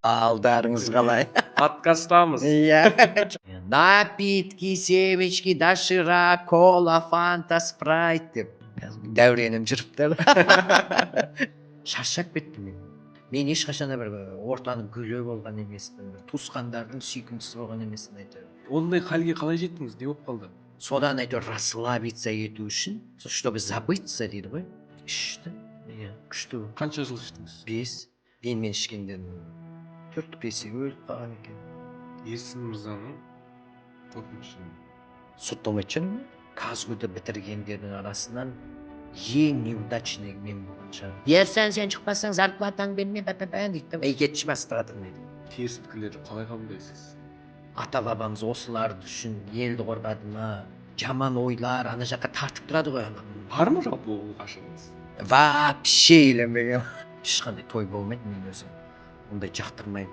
Алдарыңыз қалай? Подкасттамыз. Иә. Напитки, семечки, доширак, кола, фанта, спрайт деп. Дәуренім жүріптер. Шаршап кеттім мен. Мен ешқашан да бір ортаның гүлі болған емеспін. Туысқандардың сүйкімдісі болған емеспін әйтеуір. Ондай халге қалай жеттіңіз? Не болып қалды? Содан әйтеуір расслабиться ету үшін, чтобы забыться дейді ғой. Ішті. Иә, күшті. Қанша жыл іштіңіз? 5. Мен ішкенден 4-5 өліп қалған екен. Ерсін мырзаның төртінші. Сотталмайтын ба? Казгуды бітіргендердің арасынан ең неудачный мен болған шығар. Ерсен сен шықпасаң зарплатаң берме дейді. Кетші бастыратың дейді. Теріс пікірлерді қалай қабылдайсыз? Ата бабамыз осыларды үшін елді қорғады ма? Жаман ойлар ана жаққа тартып тұрады ғой. Бар ма жалпы ол ғашығыңыз? Вообще үйленбеген. Ешқандай той болмайды мен өзім. Ондай жақтырмаймын.